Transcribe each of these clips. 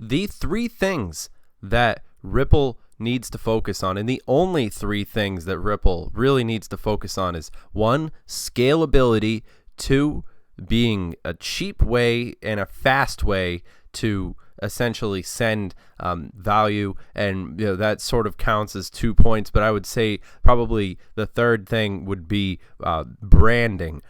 the three things that Ripple needs to focus on, and the only three things that Ripple really needs to focus on, is 1, scalability, 2, being a cheap way and a fast way to essentially send value, and that sort of counts as 2 points. But I would say probably the third thing would be branding,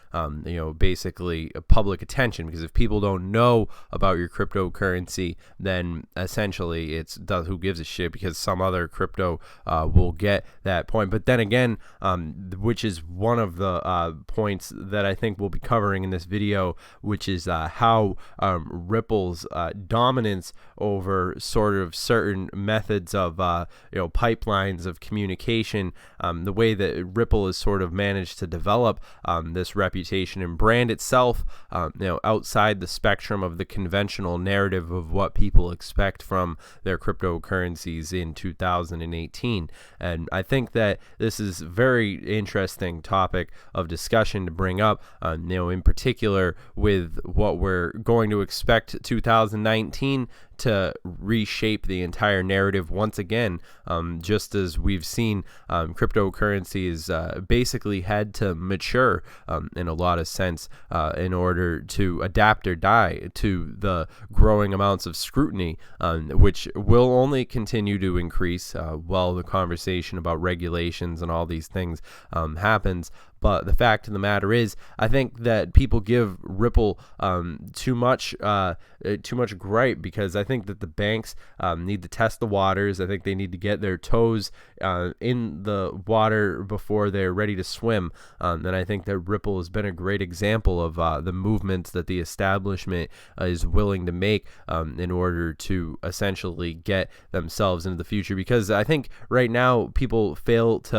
basically public attention, because if people don't know about your cryptocurrency, then essentially it's who gives a shit, because some other crypto will get that point. But then again, which is one of the points that I think we'll be covering in this video, which is how Ripple's dominance over sort of certain methods of pipelines of communication, the way that Ripple has sort of managed to develop this reputation and brand itself outside the spectrum of the conventional narrative of what people expect from their cryptocurrencies in 2018. And I think that this is a very interesting topic of discussion to bring up, in particular with what we're going to expect 2019 to reshape the entire narrative once again, just as we've seen cryptocurrencies basically had to mature in a lot of sense in order to adapt or die to the growing amounts of scrutiny, which will only continue to increase while the conversation about regulations and all these things happens. But the fact of the matter is, I think that people give Ripple too much gripe, because I think that the banks need to test the waters. I think they need to get their toes in the water before they're ready to swim. And I think that Ripple has been a great example of the movements that the establishment is willing to make in order to essentially get themselves into the future. Because I think right now people fail to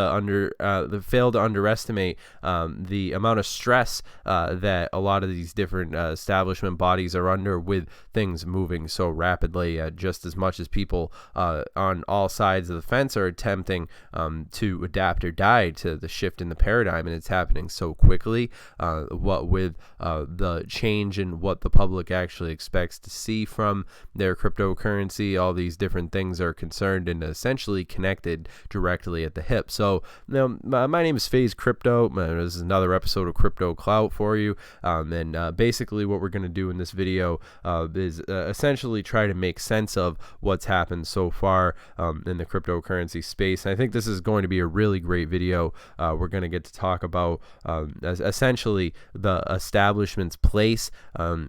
underestimate the amount of stress that a lot of these different establishment bodies are under, with things moving so rapidly, just as much as people on all sides of the fence are attempting to adapt or die to the shift in the paradigm, and it's happening so quickly, what with the change in what the public actually expects to see from their cryptocurrency. All these different things are concerned and essentially connected directly at the hip. So my name is Faze Crypto. This is another episode of Crypto Clout for you, and basically what we're going to do in this video is essentially try to make sense of what's happened so far in the cryptocurrency space. And I think this is going to be a really great video. We're going to get to talk about essentially the establishment's place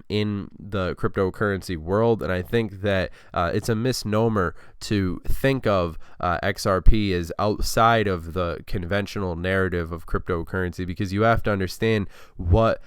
in the cryptocurrency world, and I think that it's a misnomer to think of XRP as outside of the conventional narrative of cryptocurrency, because you have to understand what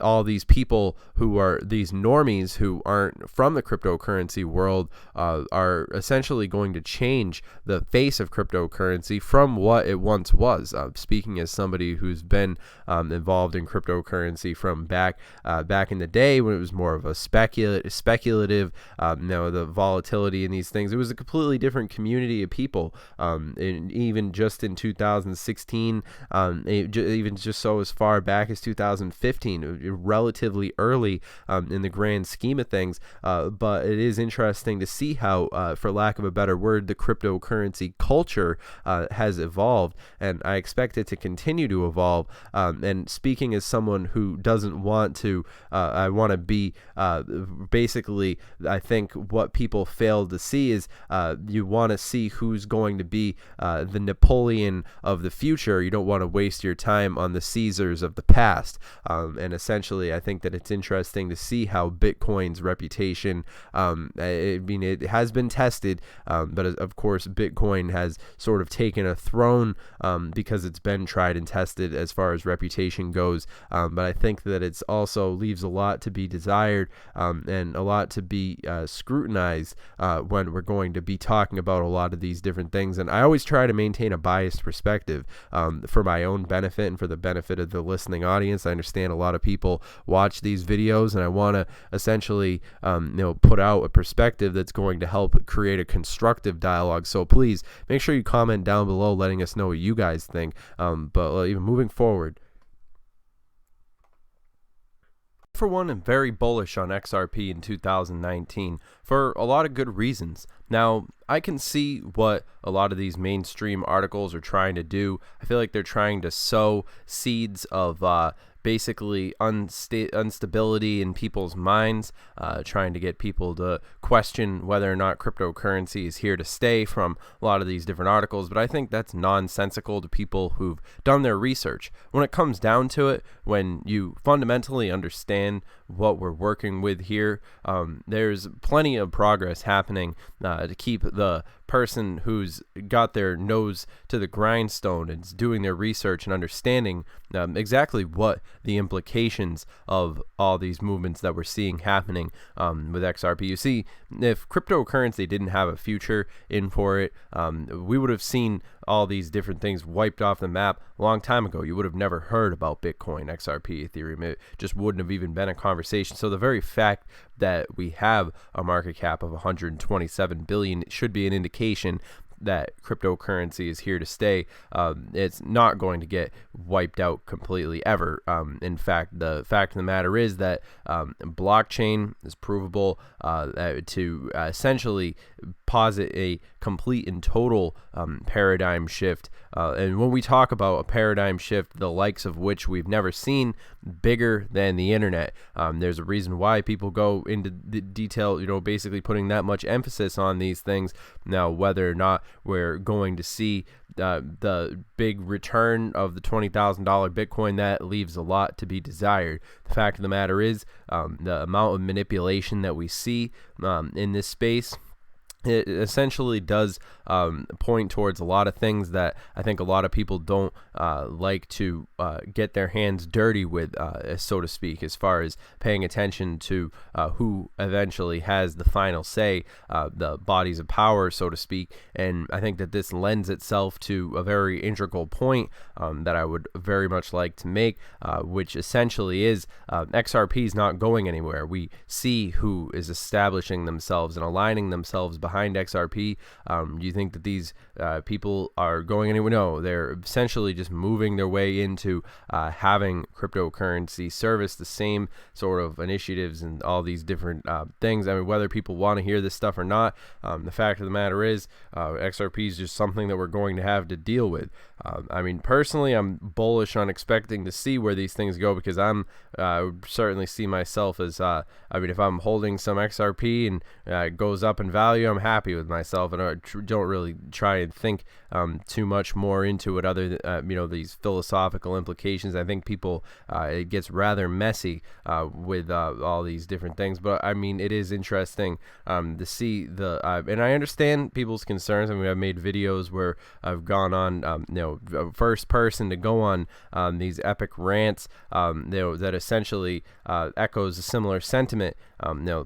all these people who are these normies who aren't from the cryptocurrency world are essentially going to change the face of cryptocurrency from what it once was. Speaking as somebody who's been involved in cryptocurrency from back in the day when it was more of a speculative, the volatility in these things, it was a completely different community of people. And even just in 2016, even just so as far back as 2015, relatively early in the grand scheme of things. But it is interesting to see how, for lack of a better word, the cryptocurrency culture has evolved, and I expect it to continue to evolve. And speaking as someone who doesn't want to, I want to be basically, I think what people fail to see is you want to see who's going to be the Napoleon of the future. You don't want to waste your time on the Caesars of the past. And essentially, I think that it's interesting to see how Bitcoin's reputation, it has been tested, but of course, Bitcoin has sort of taken a throne because it's been tried and tested as far as reputation goes. But I think that it's also leaves a lot to be desired and a lot to be scrutinized when we're going to be talking about a lot of these different things. And I always try to maintain a biased perspective for my own benefit and for the benefit of the listening audience. I understand a lot of people watch these videos, and I want to essentially put out a perspective that's going to help create a constructive dialogue. So please make sure you comment down below letting us know what you guys think. But even moving forward, For one, I'm very bullish on XRP in 2019 for a lot of good reasons. Now, I can see what a lot of these mainstream articles are trying to do. I feel like they're trying to sow seeds of basically instability in people's minds, trying to get people to question whether or not cryptocurrency is here to stay from a lot of these different articles. But I think that's nonsensical to people who've done their research. When it comes down to it, when you fundamentally understand what we're working with here, there's plenty of progress happening to keep the person who's got their nose to the grindstone and is doing their research and understanding exactly what the implications of all these movements that we're seeing happening with XRP. You see, if cryptocurrency didn't have a future in for it, we would have seen all these different things wiped off the map a long time ago. You would have never heard about Bitcoin, XRP, Ethereum. It just wouldn't have even been a conversation. So the very fact that we have a market cap of 127 billion should be an indication that cryptocurrency is here to stay. It's not going to get wiped out completely ever. In fact, the fact of the matter is that blockchain is provable to essentially posit a complete and total paradigm shift. And when we talk about a paradigm shift, the likes of which we've never seen, bigger than the internet, there's a reason why people go into the detail, basically putting that much emphasis on these things. Now, whether or not we're going to see the big return of the $20,000 Bitcoin, that leaves a lot to be desired. The fact of the matter is, the amount of manipulation that we see in this space, it essentially does point towards a lot of things that I think a lot of people don't like to get their hands dirty with, so to speak, as far as paying attention to who eventually has the final say, the bodies of power, so to speak. And I think that this lends itself to a very integral point that I would very much like to make, which essentially is XRP is not going anywhere. We see who is establishing themselves and aligning themselves behind XRP. Do you think that these people are going anywhere? No, they're essentially just moving their way into having cryptocurrency service the same sort of initiatives and all these different things. I mean, whether people want to hear this stuff or not, the fact of the matter is XRP is just something that we're going to have to deal with. I mean, personally, I'm bullish on expecting to see where these things go, because I certainly see myself as, I mean, if I'm holding some XRP and it goes up in value, I'm happy with myself, and I don't really try and think too much more into it other than, these philosophical implications. I think people, it gets rather messy with all these different things, but I mean, it is interesting to see and I understand people's concerns. I mean, I've made videos where I've gone on, first person to go on these epic rants, that essentially echoes a similar sentiment.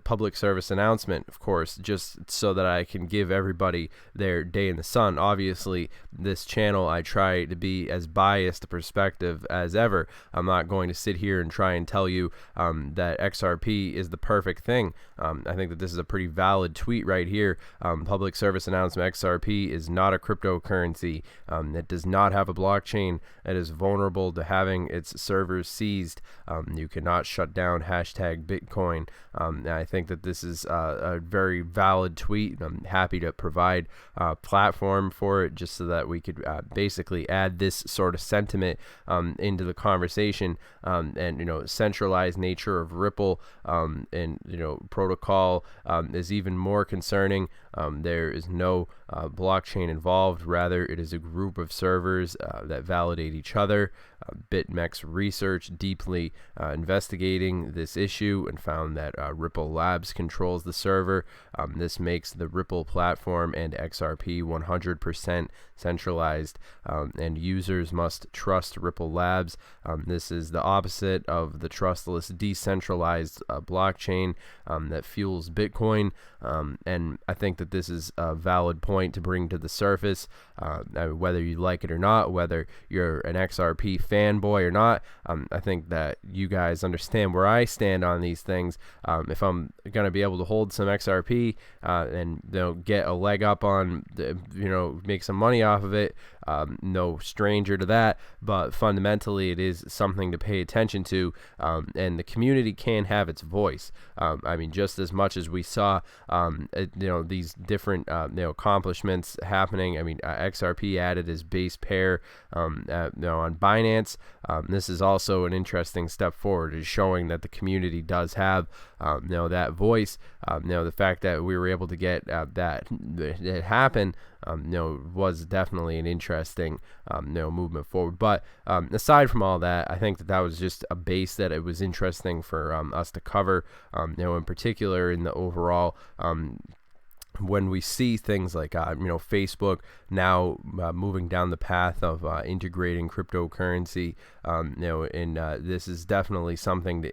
Public service announcement, of course, just so that I can give everybody their day in the sun. Obviously, this channel, I try to be as biased a perspective as ever. I'm not going to sit here and try and tell you that XRP is the perfect thing. I think that this is a pretty valid tweet right here. Public service announcement: XRP is not a cryptocurrency. It does not have a blockchain. It is vulnerable to having its servers seized. You cannot shut down #Bitcoin. I think that this is a very valid tweet. I'm happy to provide a platform for it, just so that we could basically add this sort of sentiment into the conversation. And centralized nature of Ripple and protocol is even more concerning. There is no blockchain involved. Rather, it is a group of servers that validate each other. BitMEX Research deeply investigating this issue and found that Ripple Labs controls the server. This makes the Ripple platform and XRP 100% centralized, and users must trust Ripple Labs. This is the opposite of the trustless decentralized blockchain that fuels Bitcoin. And I think that this is a valid point to bring to the surface, whether you like it or not, whether you're an XRP fanboy or not. I think that you guys understand where I stand on these things. If I'm going to be able to hold some XRP and get a leg up on, make some money off of it, no stranger to that, but fundamentally it is something to pay attention to, and the community can have its voice. I mean, just as much as we saw, these different, accomplishments happening. I mean, XRP added his base pair, on Binance. This is also an interesting step forward, is showing that the community does have, that voice. The fact that we were able to get that it happen, was definitely an interesting, movement forward. But aside from all that, I think that was just a base that it was interesting for us to cover, in particular in the overall, when we see things like Facebook now moving down the path of integrating cryptocurrency, and this is definitely something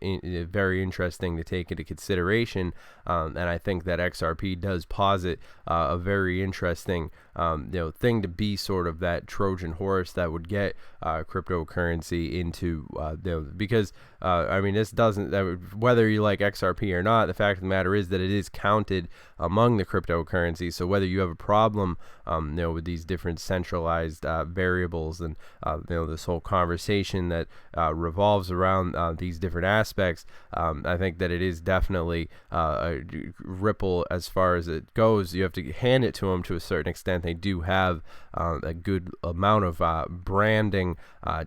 very interesting to take into consideration, and I think that XRP does posit a very interesting thing to be sort of that Trojan horse that would get cryptocurrency into because this doesn't, whether you like XRP or not, the fact of the matter is that it is counted among the cryptocurrencies. So whether you have a problem with these different centralized variables, and this whole conversation that revolves around these different aspects, I think that it is definitely a Ripple as far as it goes. You have to hand it to them to a certain extent. They do have a good amount of branding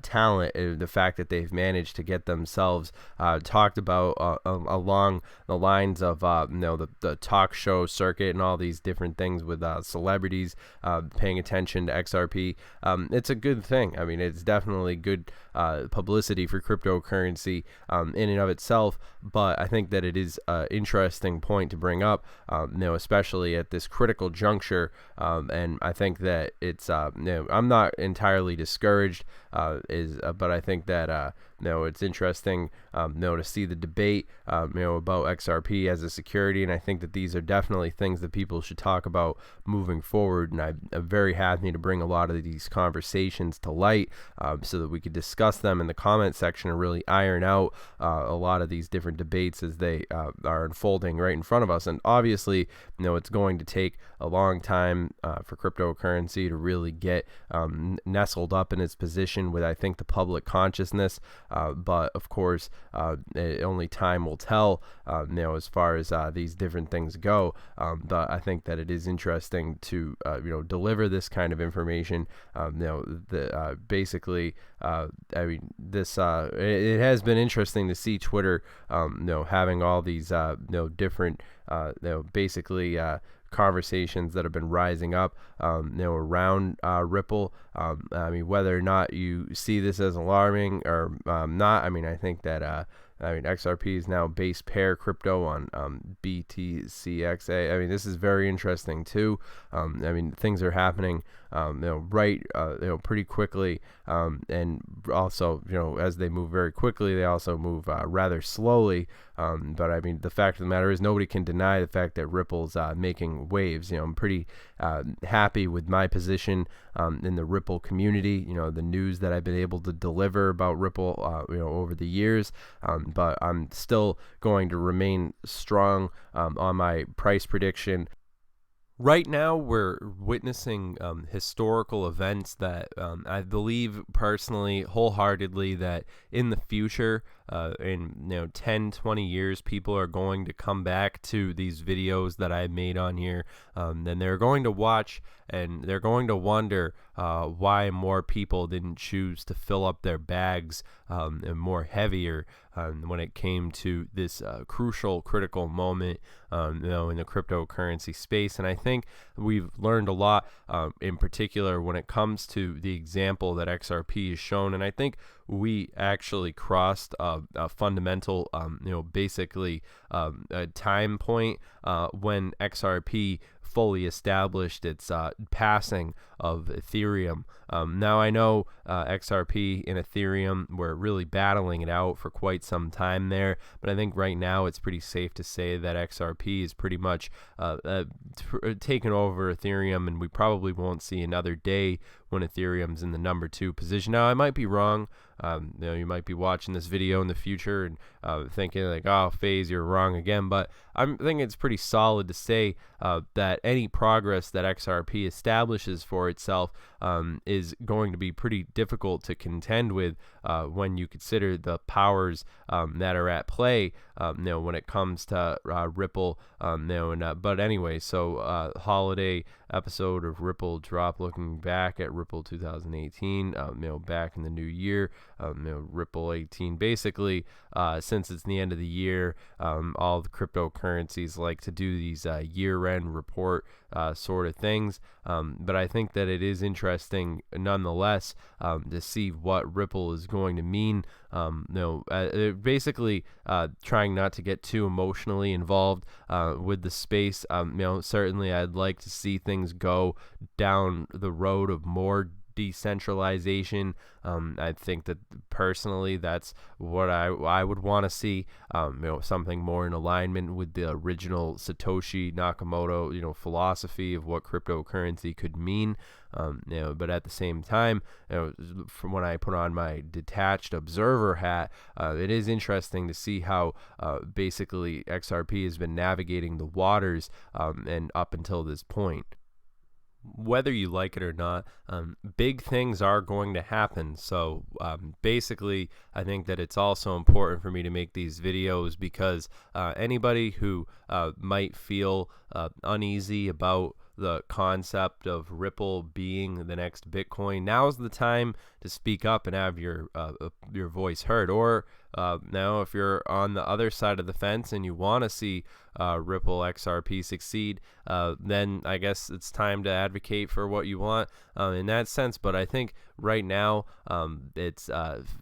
talent. The fact that they've managed to get themselves talked about along the lines of the talk show circuit and all these different things with celebrities paying attention to XRP. It's a good thing. I mean, it's definitely good publicity for cryptocurrency in and of itself, but I think that it is an interesting point to bring up, especially at this critical juncture, and I think that it's I'm not entirely discouraged, but I think that it's interesting to see the debate about XRP as a security, and I think that these are definitely things that people should talk about moving forward, and I'm very happy to bring a lot of these conversations to light, so that we could discuss them in the comment section and really iron out a lot of these different debates as they are unfolding right in front of us. And obviously, it's going to take a long time for cryptocurrency to really get nestled up in its position with, I think, the public consciousness, but of course only time will tell, as far as these different things go, but I think that it is interesting to deliver this kind of information. Basically, it has been interesting to see Twitter having all these different basically conversations that have been rising up around Ripple. Whether or not you see this as alarming or not, I think that XRP is now base pair crypto on BTCXA. This is very interesting too. Things are happening pretty quickly, and also as they move very quickly, they also move rather slowly. But the fact of the matter is, nobody can deny the fact that Ripple's making waves. I'm pretty happy with my position in the Ripple community. The news that I've been able to deliver about Ripple over the years, but I'm still going to remain strong on my price prediction. Right now, we're witnessing historical events that I believe personally, wholeheartedly, that in the future, in 10, 20 years, people are going to come back to these videos that I made on here, and they're going to watch and they're going to wonder why more people didn't choose to fill up their bags and more heavier when it came to this crucial, critical moment in the cryptocurrency space. And I think we've learned a lot, in particular when it comes to the example that XRP has shown. And I think we actually crossed a fundamental, basically a time point when XRP fully established its passing of Ethereum. Now I know XRP and Ethereum were really battling it out for quite some time there, but I think right now it's pretty safe to say that XRP is pretty much taken over Ethereum, and we probably won't see another day when Ethereum's in the number 2 position. Now I might be wrong. You might be watching this video in the future and thinking like, oh, faze, you're wrong again. But I'm thinking it's pretty solid to say that any progress that XRP establishes for itself is going to be pretty difficult to contend with when you consider the powers that are at play, when it comes to Ripple. But anyway, so holiday episode of Ripple Drop, looking back at Ripple 2018, back in the new year, Ripple 18. Basically, since it's the end of the year, all the cryptocurrencies like to do these year-end report sort of things. But I think that it is interesting nonetheless to see what Ripple is going to mean. Basically trying not to get too emotionally involved with the space. Certainly I'd like to see things go down the road of more decentralization. I think that personally that's what I would want to see, something more in alignment with the original Satoshi Nakamoto philosophy of what cryptocurrency could mean. But at the same time, from when I put on my detached observer hat, it is interesting to see how basically XRP has been navigating the waters and up until this point. Whether you like it or not, big things are going to happen. So basically, I think that it's also important for me to make these videos because anybody who might feel uneasy about the concept of Ripple being the next Bitcoin, now's the time to speak up and have your voice heard. Or now, if you're on the other side of the fence and you want to see Ripple XRP succeed, then I guess it's time to advocate for what you want in that sense. But I think right now it's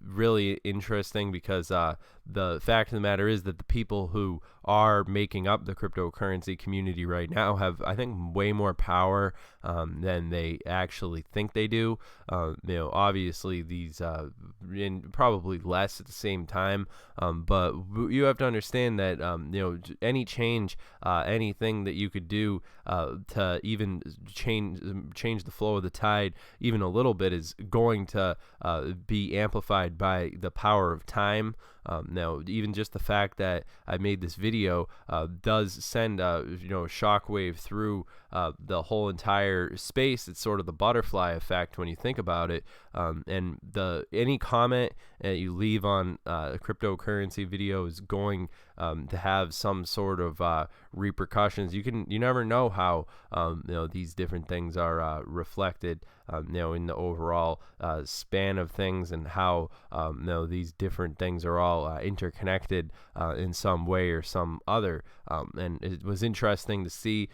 really interesting because the fact of the matter is that the people who are making up the cryptocurrency community right now have, I think, way more power than they actually think they do. Obviously these and probably less at the same time, but you have to understand that any change, anything that you could do to even change the flow of the tide even a little bit is going to be amplified by the power of time. Now, even just the fact that I made this video does send a shockwave through the whole entire space. It's sort of the butterfly effect when you think about it. And any comment you leave on a cryptocurrency video is going to have some sort of repercussions. You never know how these different things are reflected in the overall span of things, and how these different things are all interconnected in some way or some other. And it was interesting to see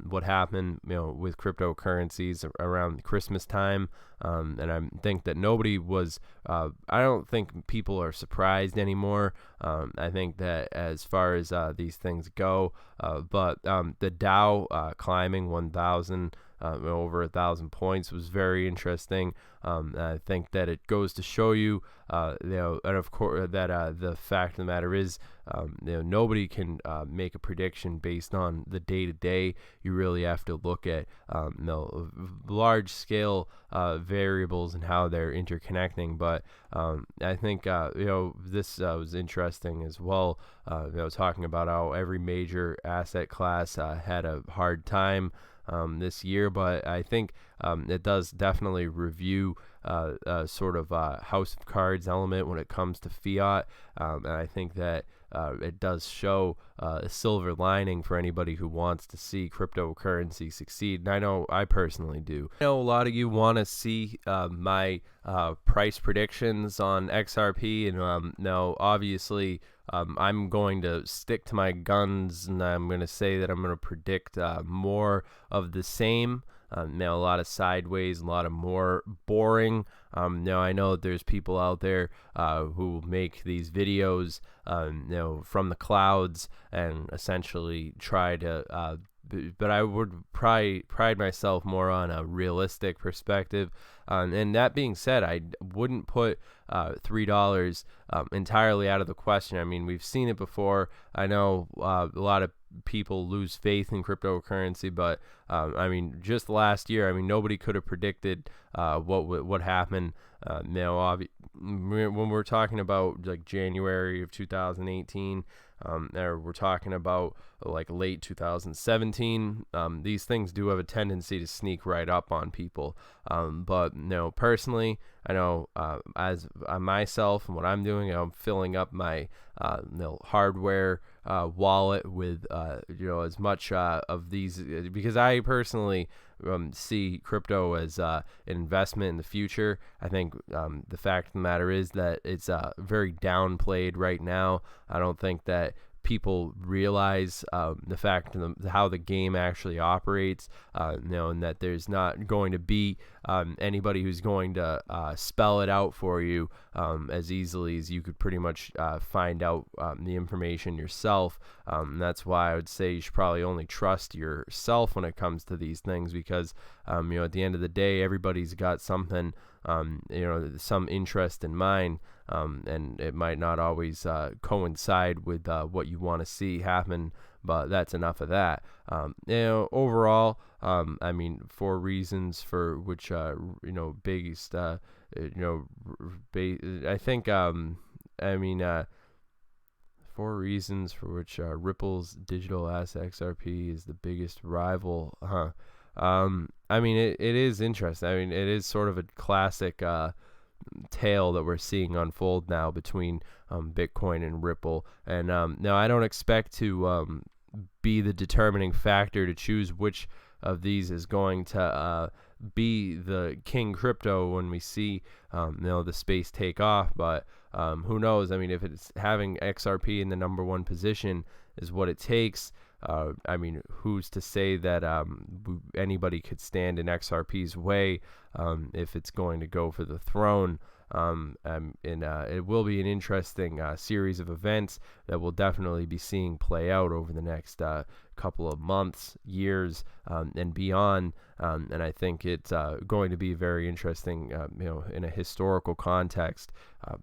what happened with cryptocurrencies around Christmas time. And I think that nobody was, I don't think people are surprised anymore. I think that as far as these things go, but the Dow climbing 1,000, over 1,000 points was very interesting. I think that it goes to show you, and of course that the fact of the matter is, nobody can make a prediction based on the day-to-day. You really have to look at large-scale variables and how they're interconnecting. But I think this was interesting as well. Talking about how every major asset class had a hard time this year, but I think it does definitely review sort of house of cards element when it comes to fiat, and I think that it does show a silver lining for anybody who wants to see cryptocurrency succeed. And I know I personally do. I know a lot of you want to see my price predictions on XRP, and now obviously I'm going to stick to my guns, and I'm going to say that I'm going to predict more of the same. Now a lot of sideways, a lot of more boring. Now I know there's people out there who make these videos, from the clouds and essentially try to. But I would pride myself more on a realistic perspective. And that being said, I wouldn't put $3 entirely out of the question. I mean, we've seen it before. I know a lot of people lose faith in cryptocurrency, but I mean, just last year, I mean, nobody could have predicted what happened. Now, when we're talking about like January of 2018, Or we're talking about like late 2017. These things do have a tendency to sneak right up on people. But personally, I know as myself and what I'm doing, I'm filling up my hardware wallet with as much of these, because I personally see crypto as an investment in the future. I think the fact of the matter is that it's very downplayed right now. I don't think that people realize the fact of how the game actually operates, and that there's not going to be anybody who's going to spell it out for you as easily as you could pretty much find out the information yourself. That's why I would say you should probably only trust yourself when it comes to these things, because at the end of the day, everybody's got something, some interest in mind. And it might not always coincide with what you want to see happen, but that's enough of that. Overall, I mean, 4 reasons for which, biggest, I think, 4 reasons for which Ripple's digital asset XRP is the biggest rival. It is interesting. I mean, it is sort of a classic tale that we're seeing unfold now between Bitcoin and Ripple. And now I don't expect to be the determining factor to choose which of these is going to be the king crypto when we see the space take off. But who knows? I mean, if it's having XRP in the #1 position is what it takes, who's to say that anybody could stand in XRP's way if it's going to go for the throne? It will be an interesting series of events that we'll definitely be seeing play out over the next couple of months, years, and beyond. And I think it's going to be very interesting, in a historical context,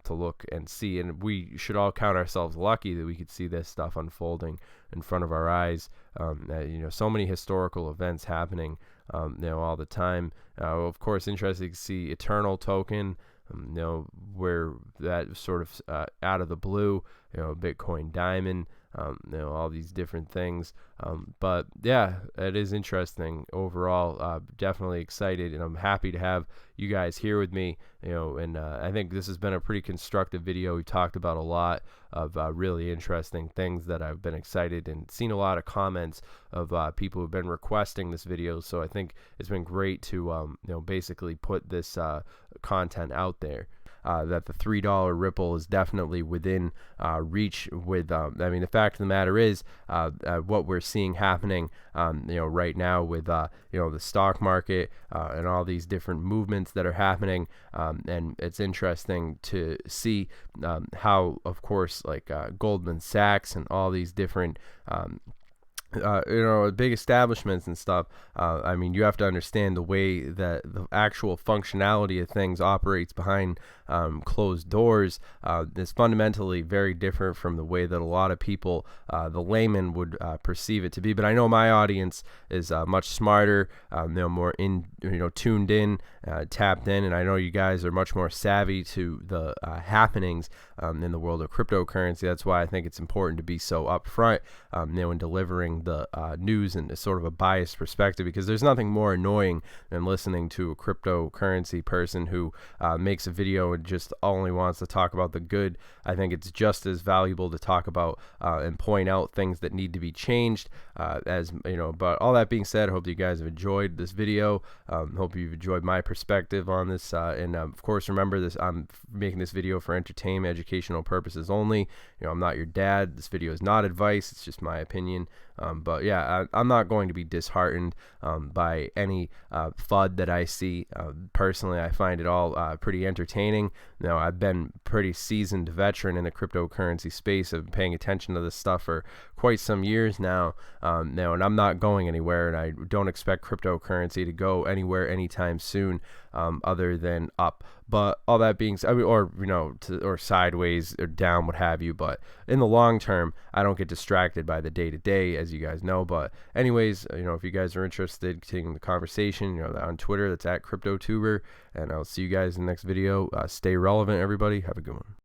to look and see. And we should all count ourselves lucky that we could see this stuff unfolding in front of our eyes. So many historical events happening, all the time. Of course, interesting to see Eternal token, where that sort of out of the blue, Bitcoin Diamond, all these different things. But yeah, it is interesting overall. Definitely excited, and I'm happy to have you guys here with me. And I think this has been a pretty constructive video. We talked about a lot of really interesting things that I've been excited, and seen a lot of comments of people who've been requesting this video. So I think it's been great to basically put this content out there. That the $3 Ripple is definitely within reach. With the fact of the matter is what we're seeing happening right now with the stock market and all these different movements that are happening, and it's interesting to see how, of course, like Goldman Sachs and all these different big establishments and stuff. You have to understand the way that the actual functionality of things operates behind closed doors is fundamentally very different from the way that a lot of people, the layman, would perceive it to be. But I know my audience is much smarter, more tuned in, tapped in, and I know you guys are much more savvy to the happenings in the world of cryptocurrency. That's why I think it's important to be so upfront, in delivering the news in sort of a biased perspective, because there's nothing more annoying than listening to a cryptocurrency person who makes a video and just only wants to talk about the good. I think it's just as valuable to talk about and point out things that need to be changed, but all that being said, I hope you guys have enjoyed this video. Hope you've enjoyed my perspective on this, and of course, remember this, I'm making this video for entertainment, educational purposes only. I'm not your dad. This video is not advice, it's just my opinion. But yeah, I'm not going to be disheartened by any FUD that I see. Personally, I find it all pretty entertaining. I've been pretty seasoned veteran in the cryptocurrency space. I've been paying attention to this stuff for quite some years now, and I'm not going anywhere, and I don't expect cryptocurrency to go anywhere anytime soon, other than up. But all that being said, or sideways or down, what have you. But in the long term, I don't get distracted by the day-to-day, as you guys know. But anyways, if you guys are interested in continuing the conversation, on Twitter, that's at CryptoTuber. And I'll see you guys in the next video. Stay relevant, everybody. Have a good one.